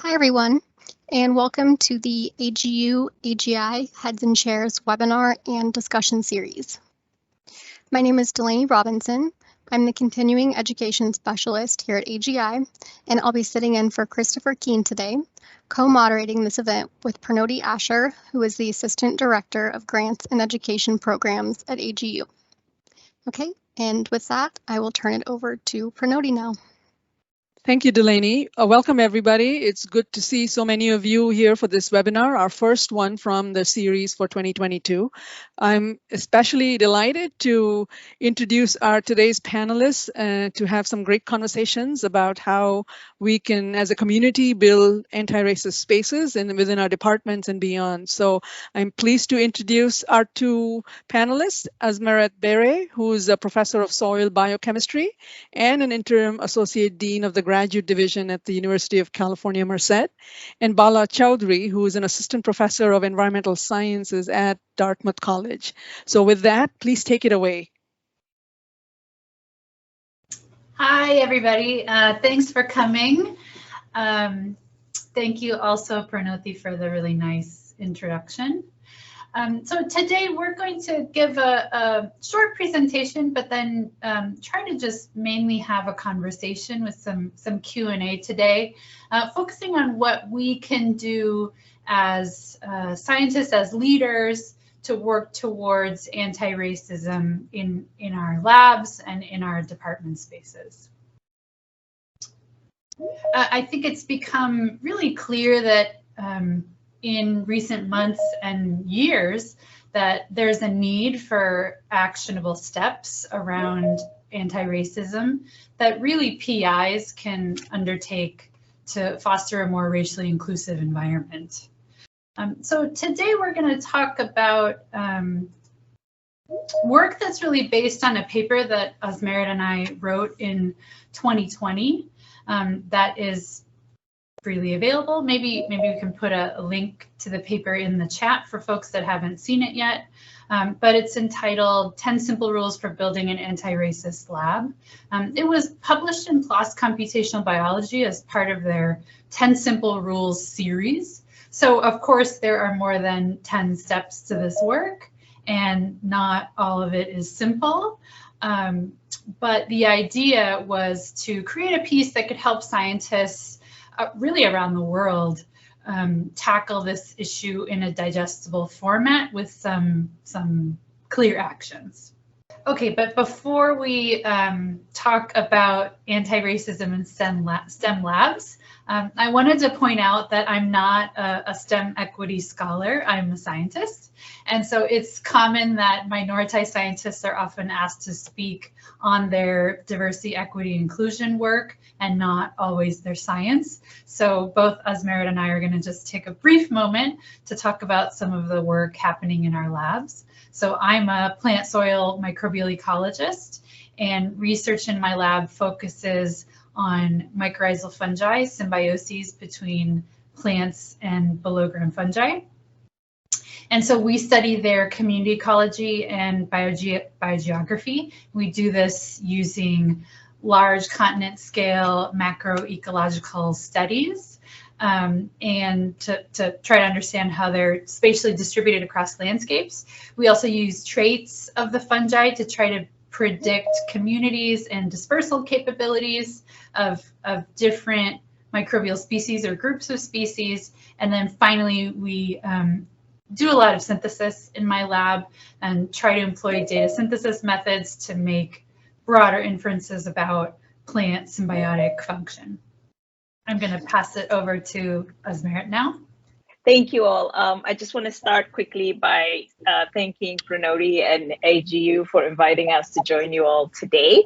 Hi, everyone, and welcome to the AGU Heads and Chairs webinar and discussion series. My name is Delaney Robinson. I'm the Continuing Education Specialist here at AGI, and I'll be sitting in for Christopher Keene today, co-moderating this event with Pranoti Asher, who is the Assistant Director of Grants and Education Programs at AGU. Okay, and with that, I will turn it over to Pranoti now. Thank you, Delaney. Welcome, everybody. It's good to see so many of you here for this webinar, our first one from the series for 2022. I'm especially delighted to introduce our today's panelists to have some great conversations about how we can, as a community, build anti-racist spaces within our departments and beyond. So I'm pleased to introduce our two panelists, Asmeret Berhe, who is a professor of soil biochemistry and an interim associate dean of the Graduate Division at the University of California Merced, and Bala Chaudhary, who is an assistant professor of environmental sciences at Dartmouth College. So with that, please take it away. Hi, everybody. Thanks for coming. Thank you also, Pranoti, for the really nice introduction. So today we're going to give a short presentation, but then try to just mainly have a conversation with some Q&A today, focusing on what we can do as scientists, as leaders, to work towards anti-racism in our labs and in our department spaces. I think it's become really clear that in recent months and years that there's a need for actionable steps around anti-racism that really PIs can undertake to foster a more racially inclusive environment. So today we're going to talk about work that's really based on a paper that Asmeret and I wrote in 2020 that is freely available. Maybe we can put a link to the paper in the chat for folks that haven't seen it yet. But it's entitled 10 Simple Rules for Building an Anti-Racist Lab. It was published in PLOS Computational Biology as part of their 10 Simple Rules series. So of course there are more than 10 steps to this work, and not all of it is simple. But the idea was to create a piece that could help scientists really around the world tackle this issue in a digestible format with some clear actions. Okay, but before we talk about anti-racism in STEM labs, I wanted to point out that I'm not a STEM equity scholar, I'm a scientist. And so it's common that minoritized scientists are often asked to speak on their diversity, equity, inclusion work and not always their science. So both Asmeret and I are going to just take a brief moment to talk about some of the work happening in our labs. So I'm a plant soil microbial ecologist, and research in my lab focuses on mycorrhizal fungi, symbioses between plants and below ground fungi. And so we study their community ecology and biogeography. We do this using large continent scale macroecological studies and to try to understand how they're spatially distributed across landscapes. We also use traits of the fungi to try to predict communities and dispersal capabilities of different microbial species or groups of species. And then finally, we do a lot of synthesis in my lab and try to employ data synthesis methods to make broader inferences about plant symbiotic function. I'm going to pass it over to Asmeret now. Thank you all. I just want to start quickly by thanking Pranoti and AGU for inviting us to join you all today.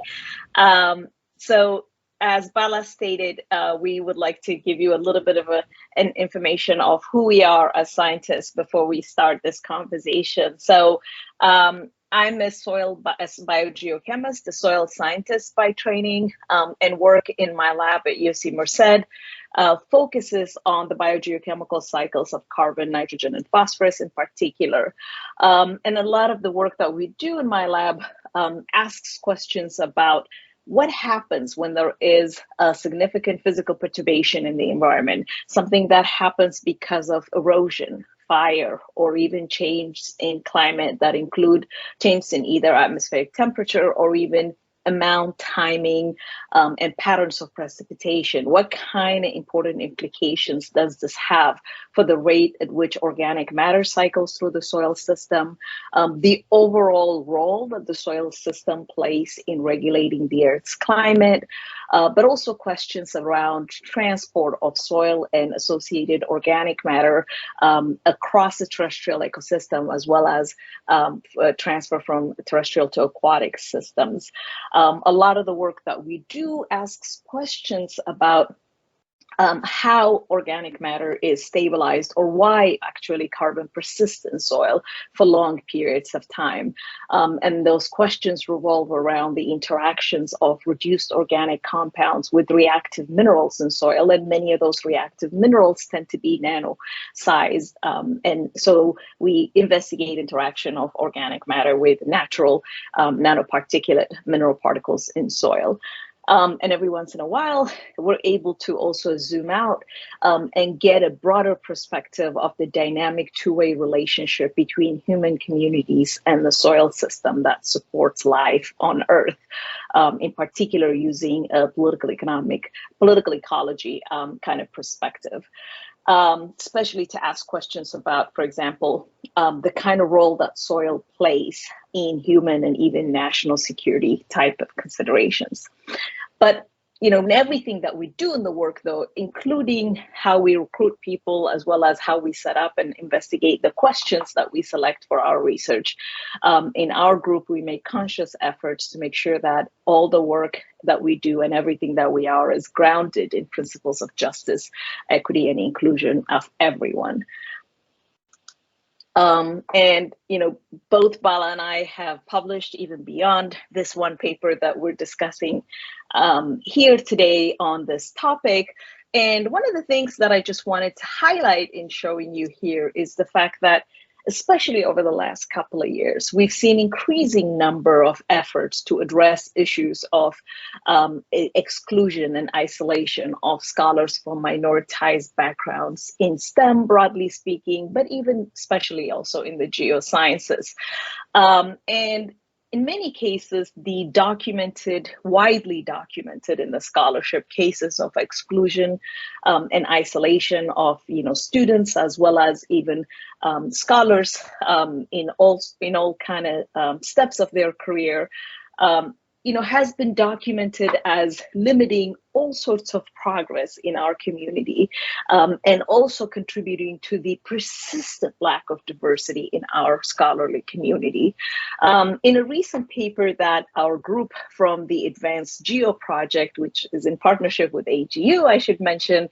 So as Bala stated, we would like to give you a little bit of an information of who we are as scientists before we start this conversation. So I'm a biogeochemist, a soil scientist by training, and work in my lab at UC Merced. Focuses on the biogeochemical cycles of carbon, nitrogen, and phosphorus in particular. And a lot of the work that we do in my lab asks questions about what happens when there is a significant physical perturbation in the environment, something that happens because of erosion, fire, or even change in climate that include changes in either atmospheric temperature or even amount, timing, and patterns of precipitation. What kind of important implications does this have for the rate at which organic matter cycles through the soil system, the overall role that the soil system plays in regulating the Earth's climate, but also questions around transport of soil and associated organic matter across the terrestrial ecosystem, as well as transfer from terrestrial to aquatic systems. A lot of the work that we do asks questions about how organic matter is stabilized, or why actually carbon persists in soil for long periods of time. And those questions revolve around the interactions of reduced organic compounds with reactive minerals in soil, and many of those reactive minerals tend to be nano-sized. And so we investigate interaction of organic matter with natural nanoparticulate mineral particles in soil. And every once in a while, we're able to also zoom out and get a broader perspective of the dynamic two-way relationship between human communities and the soil system that supports life on Earth, in particular using a political ecology kind of perspective. Especially to ask questions about, for example, the kind of role that soil plays in human and even national security type of considerations. But in everything that we do in the work, though, including how we recruit people, as well as how we set up and investigate the questions that we select for our research, in our group, we make conscious efforts to make sure that all the work that we do and everything that we are is grounded in principles of justice, equity, and inclusion of everyone. And both Bala and I have published even beyond this one paper that we're discussing here today on this topic. And one of the things that I just wanted to highlight in showing you here is the fact that, especially over the last couple of years, we've seen increasing number of efforts to address issues of exclusion and isolation of scholars from minoritized backgrounds in STEM, broadly speaking, but even especially also in the geosciences. And in many cases, the widely documented in the scholarship cases of exclusion and isolation of students, as well as even scholars in all kind of steps of their career, has been documented as limiting all sorts of progress in our community, and also contributing to the persistent lack of diversity in our scholarly community. In a recent paper that our group from the Advanced Geo Project, which is in partnership with AGU, I should mention,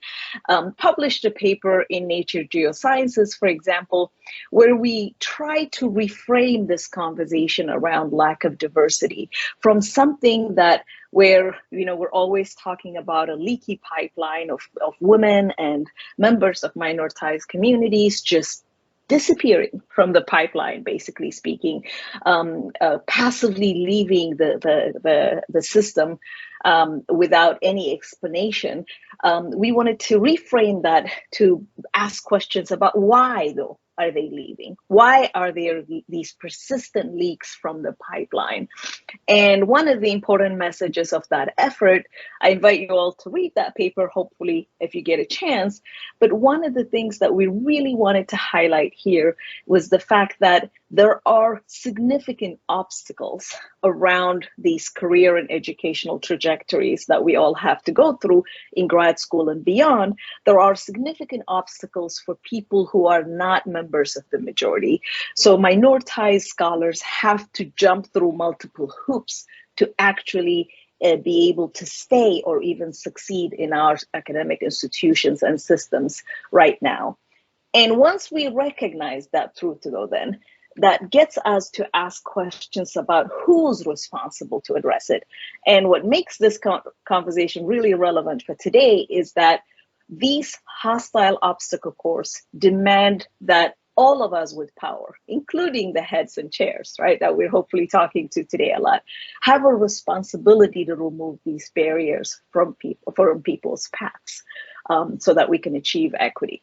published a paper in Nature Geosciences, for example, where we try to reframe this conversation around lack of diversity from something where we're always talking about a leaky pipeline of women and members of minoritized communities just disappearing from the pipeline, basically speaking, passively leaving the system without any explanation. We wanted to reframe that to ask questions about why, though, are they leaving? Why are there these persistent leaks from the pipeline? And one of the important messages of that effort, I invite you all to read that paper, hopefully, if you get a chance. But one of the things that we really wanted to highlight here was the fact that there are significant obstacles around these career and educational trajectories that we all have to go through in grad school and beyond. There are significant obstacles for people who are not members of the majority. So minoritized scholars have to jump through multiple hoops to actually be able to stay or even succeed in our academic institutions and systems right now. And once we recognize that truth, though, then that gets us to ask questions about who's responsible to address it. And what makes this conversation really relevant for today is that these hostile obstacle courses demand that all of us with power, including the heads and chairs, right, that we're hopefully talking to today a lot, have a responsibility to remove these barriers from people's paths, so that we can achieve equity.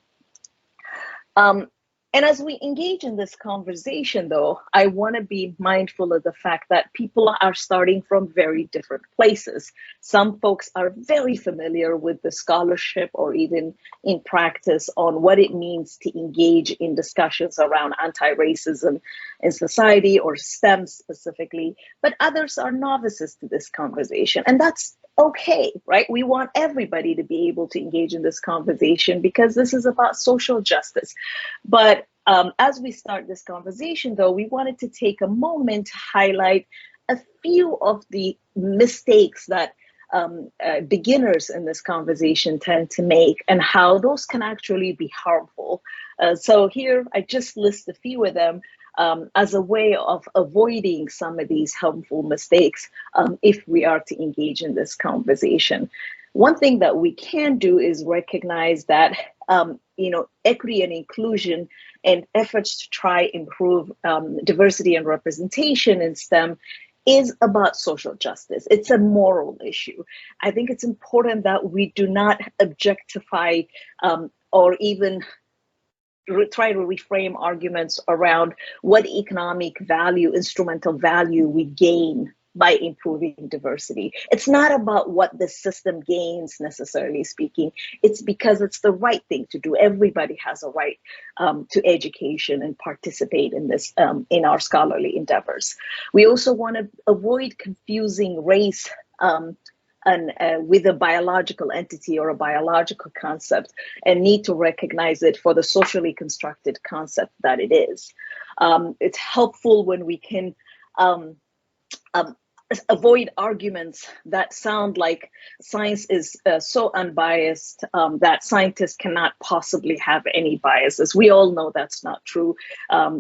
And as we engage in this conversation, though, I want to be mindful of the fact that people are starting from very different places. Some folks are very familiar with the scholarship or even in practice on what it means to engage in discussions around anti-racism in society or STEM specifically, but others are novices to this conversation. And that's okay, right? We want everybody to be able to engage in this conversation because this is about social justice. But as we start this conversation, though, we wanted to take a moment to highlight a few of the mistakes that beginners in this conversation tend to make and how those can actually be harmful. So here I just list a few of them as a way of avoiding some of these harmful mistakes if we are to engage in this conversation. One thing that we can do is recognize that equity and inclusion and efforts to try improve diversity and representation in STEM is about social justice. It's a moral issue. I think it's important that we do not objectify or even try to reframe arguments around what economic value, instrumental value we gain by improving diversity. It's not about what the system gains, necessarily speaking. It's because it's the right thing to do. Everybody has a right to education and participate in this, in our scholarly endeavors. We also want to avoid confusing race with a biological entity or a biological concept, and need to recognize it for the socially constructed concept that it is. It's helpful when we can avoid arguments that sound like science is so unbiased that scientists cannot possibly have any biases. We all know that's not true.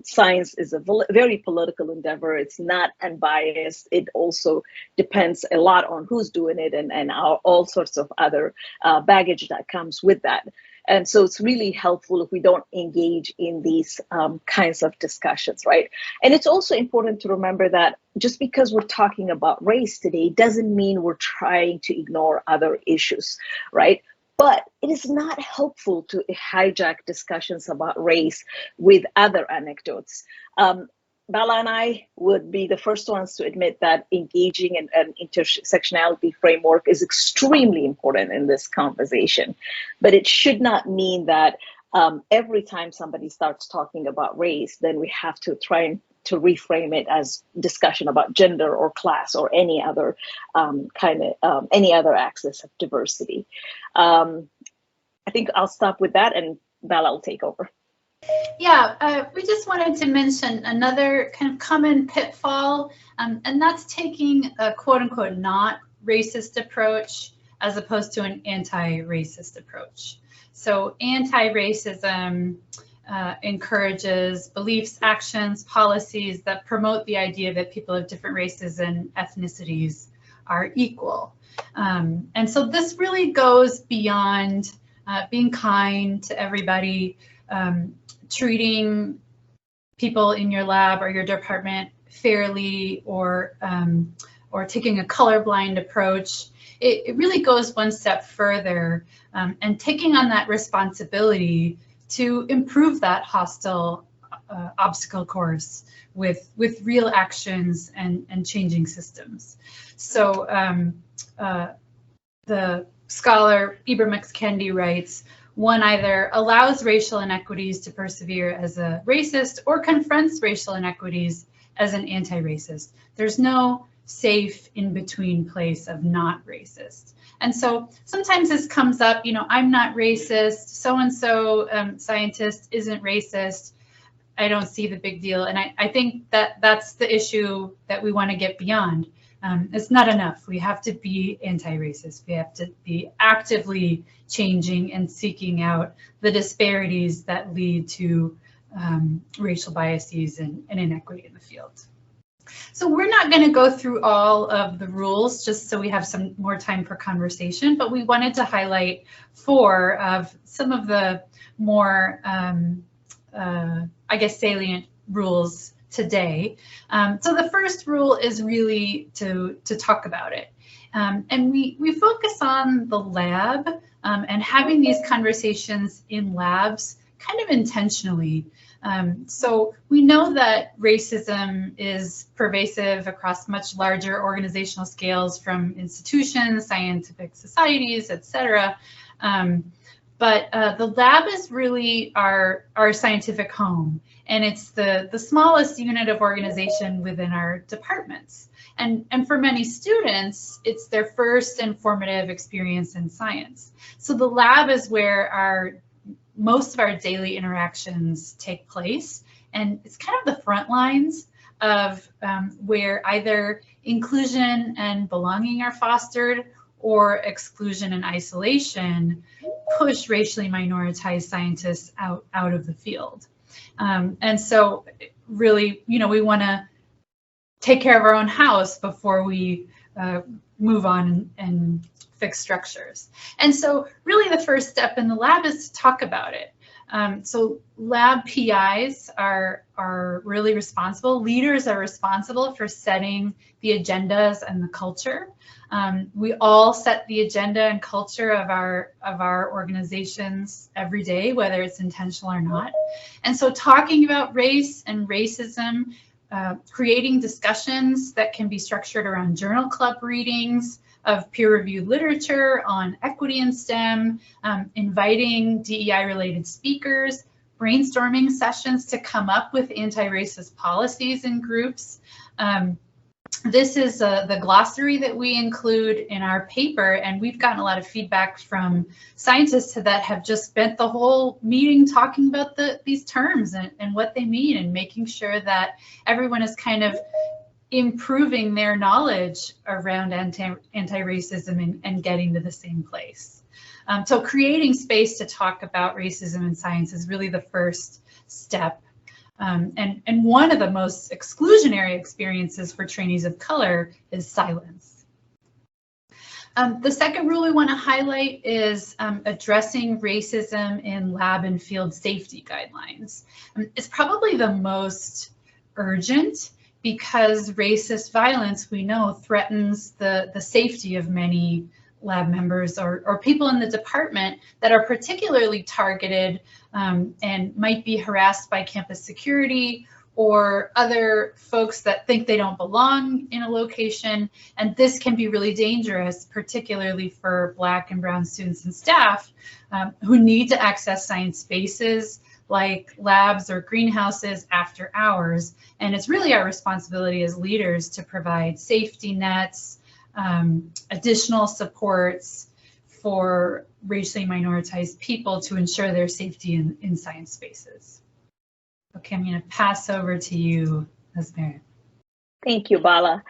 Science is a very political endeavor. It's not unbiased. It also depends a lot on who's doing it and all sorts of other baggage that comes with that. And so it's really helpful if we don't engage in these kinds of discussions, right? And it's also important to remember that just because we're talking about race today doesn't mean we're trying to ignore other issues, right? But it is not helpful to hijack discussions about race with other anecdotes. Bala and I would be the first ones to admit that engaging in an intersectionality framework is extremely important in this conversation. But it should not mean that every time somebody starts talking about race, then we have to try to reframe it as discussion about gender or class or any other any other axis of diversity. I think I'll stop with that and Bala will take over. Yeah, we just wanted to mention another kind of common pitfall, and that's taking a quote unquote not racist approach as opposed to an anti-racist approach. So anti-racism encourages beliefs, actions, policies that promote the idea that people of different races and ethnicities are equal. And so this really goes beyond being kind to everybody, treating people in your lab or your department fairly, or taking a colorblind approach. It really goes one step further and taking on that responsibility to improve that hostile obstacle course with real actions and changing systems. So the scholar Ibram X. Kendi writes, one either allows racial inequities to persevere as a racist or confronts racial inequities as an anti-racist. There's no safe in-between place of not racist. And so sometimes this comes up, I'm not racist, so-and-so scientist isn't racist. I don't see the big deal. And I think that that's the issue that we want to get beyond. It's not enough. We have to be anti-racist. We have to be actively changing and seeking out the disparities that lead to racial biases and inequity in the field. So we're not going to go through all of the rules just so we have some more time for conversation, but we wanted to highlight 4 of some of the more I guess, salient rules today. So the first rule is really to talk about it. And we focus on the lab and having these conversations in labs kind of intentionally. So we know that racism is pervasive across much larger organizational scales, from institutions, scientific societies, etc. But the lab is really our scientific home, and it's the smallest unit of organization within our departments. And for many students, it's their first and formative experience in science. So the lab is where most of our daily interactions take place, and it's kind of the front lines of where either inclusion and belonging are fostered, or exclusion and isolation push racially minoritized scientists out of the field. And so really, we want to take care of our own house before we move on and fix structures. And so really the first step in the lab is to talk about it. So lab PIs are really responsible. Leaders are responsible for setting the agendas and the culture. We all set the agenda and culture of our organizations every day, whether it's intentional or not. And so talking about race and racism, creating discussions that can be structured around journal club readings of peer-reviewed literature on equity in STEM, inviting DEI-related speakers, brainstorming sessions to come up with anti-racist policies in groups. This is the glossary that we include in our paper, and we've gotten a lot of feedback from scientists that have just spent the whole meeting talking about these terms and what they mean, and making sure that everyone is kind of improving their knowledge around anti-racism and getting to the same place. So creating space to talk about racism in science is really the first step. And one of the most exclusionary experiences for trainees of color is silence. The second rule we want to highlight is addressing racism in lab and field safety guidelines. It's probably the most urgent, because racist violence, we know, threatens the safety of many lab members or people in the department that are particularly targeted and might be harassed by campus security or other folks that think they don't belong in a location. And this can be really dangerous, particularly for Black and Brown students and staff who need to access science spaces like labs or greenhouses after hours. And it's really our responsibility as leaders to provide safety nets, additional supports for racially minoritized people to ensure their safety in science spaces. Okay, I'm going to pass over to you, Asmeret. Thank you, Bala.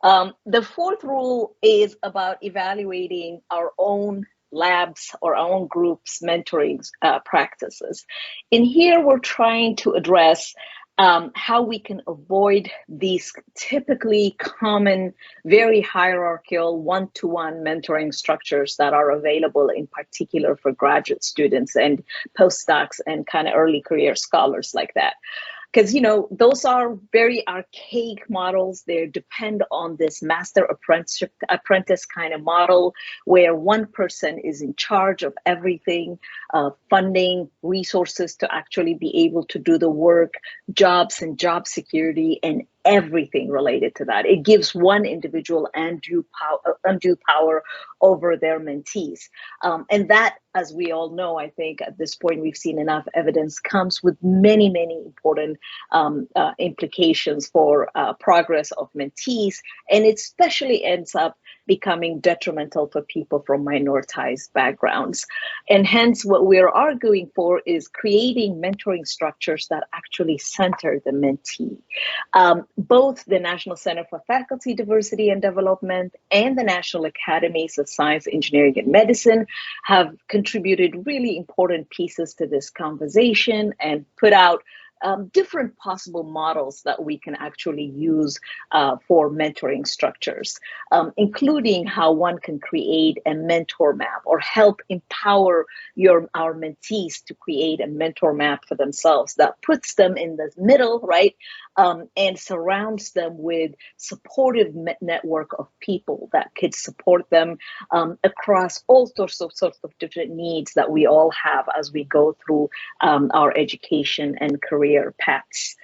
The fourth rule is about evaluating our own labs or our own groups' mentoring practices. In here, we're trying to address how we can avoid these typically common, very hierarchical one-to-one mentoring structures that are available in particular for graduate students and postdocs and kind of early career scholars like that. Because, those are very archaic models. They depend on this master apprentice kind of model where one person is in charge of everything, funding, resources to actually be able to do the work, jobs and job security, and everything related to that. It gives one individual undue power over their mentees. And that, as we all know, I think at this point we've seen enough evidence, comes with many, many important implications for progress of mentees. And it especially ends up becoming detrimental for people from minoritized backgrounds. And hence what we're arguing for is creating mentoring structures that actually center the mentee. Both the National Center for Faculty Diversity and Development and the National Academies of Science, Engineering, and Medicine have contributed really important pieces to this conversation and put out different possible models that we can actually use for mentoring structures, including how one can create a mentor map or help empower our mentees to create a mentor map for themselves that puts them in the middle, right? And surrounds them with supportive network of people that could support them across all sorts of different needs that we all have as we go through our education and career paths.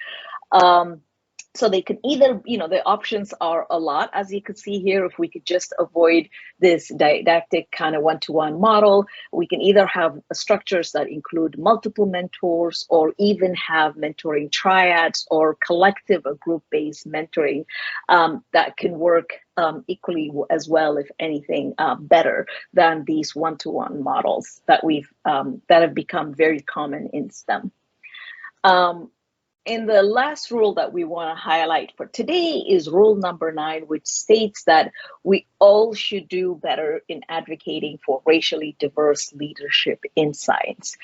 So they can either, the options are a lot, as you can see here. If we could just avoid this didactic kind of one-to-one model, we can either have structures that include multiple mentors, or even have mentoring triads or collective or group-based mentoring that can work equally as well, if anything, better than these one-to-one models that that have become very common in STEM. And the last rule that we want to highlight for today is rule number 9, which states that we all should do better in advocating for racially diverse leadership in science,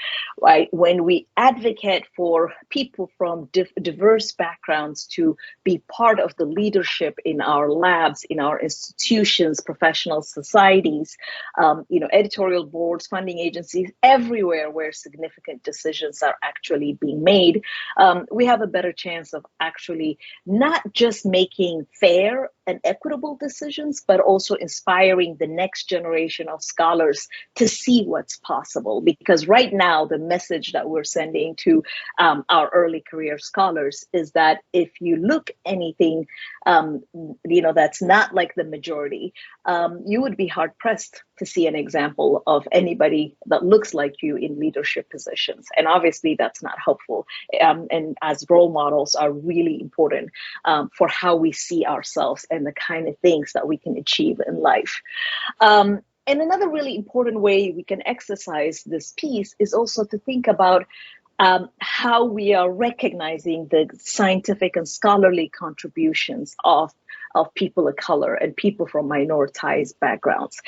right? When we advocate for people from diverse backgrounds to be part of the leadership in our labs, in our institutions, professional societies, editorial boards, funding agencies, everywhere where significant decisions are actually being made, we have a better chance of actually not just making fair and equitable decisions, but also inspiring the next generation of scholars to see what's possible. Because right now, the message that we're sending to our early career scholars is that if you look anything, that's not like the majority, you would be hard pressed to see an example of anybody that looks like you in leadership positions. And obviously that's not helpful. And as role models are really important for how we see ourselves and the kind of things that we can achieve in life. And another really important way we can exercise this piece is also to think about how we are recognizing the scientific and scholarly contributions of people of color and people from minoritized backgrounds.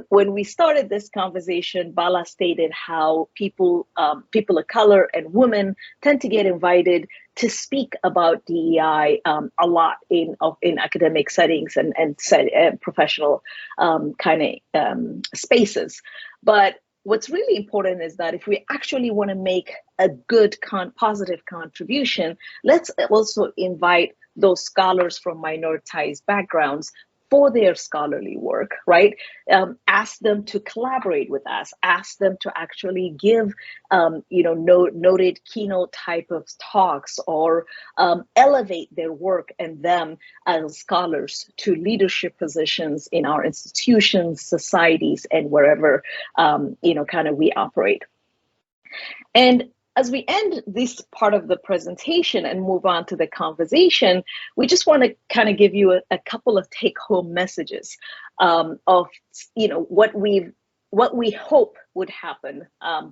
When we started this conversation, Bala stated how people of color and women tend to get invited to speak about DEI a lot in academic settings and professional spaces. But what's really important is that if we actually want to make a good, positive contribution, let's also invite those scholars from minoritized backgrounds for their scholarly work, right? Ask them to collaborate with us. Ask them to actually give, noted keynote type of talks, or elevate their work and them as scholars to leadership positions in our institutions, societies, and wherever, we operate. And as we end this part of the presentation and move on to the conversation, we just want to kind of give you a couple of take-home messages of what we hope would happen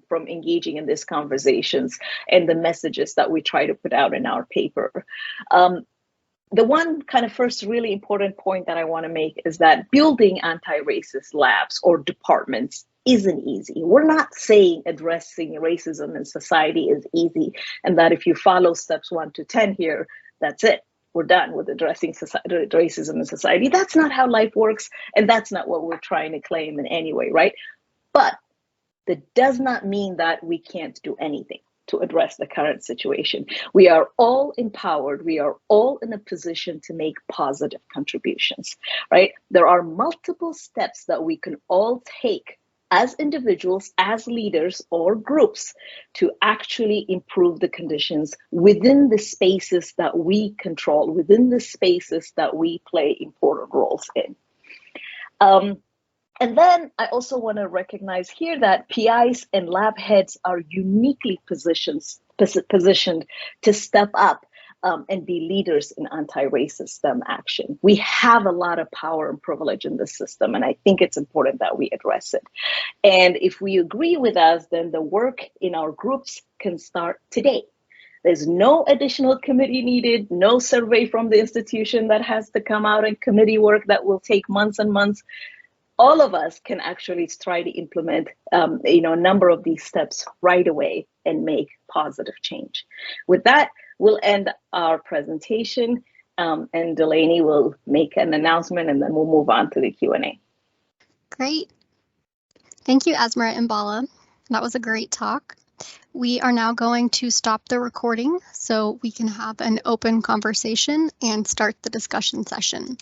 from engaging in these conversations and the messages that we try to put out in our paper. The one kind of first really important point that I want to make is that building anti-racist labs or departments isn't easy. We're not saying addressing racism in society is easy, and that if you follow steps 1 to 10 here, that's it. We're done with addressing racism in society. That's not how life works, and that's not what we're trying to claim in any way, right? But that does not mean that we can't do anything to address the current situation. We are all empowered. We are all in a position to make positive contributions, right? There are multiple steps that we can all take as individuals, as leaders or groups to actually improve the conditions within the spaces that we control, within the spaces that we play important roles in. And then I also want to recognize here that PIs and lab heads are uniquely positioned to step up and be leaders in anti-racist STEM action. We have a lot of power and privilege in the system, and I think it's important that we address it. And if we agree with us, then the work in our groups can start today. There's no additional committee needed, no survey from the institution that has to come out, and committee work that will take months and months. all of us can actually try to implement, a number of these steps right away and make positive change. With that, we'll end our presentation, and Delaney will make an announcement, and then we'll move on to the Q&A. Great. Thank you, Asmeret and Bala. That was a great talk. We are now going to stop the recording so we can have an open conversation and start the discussion session.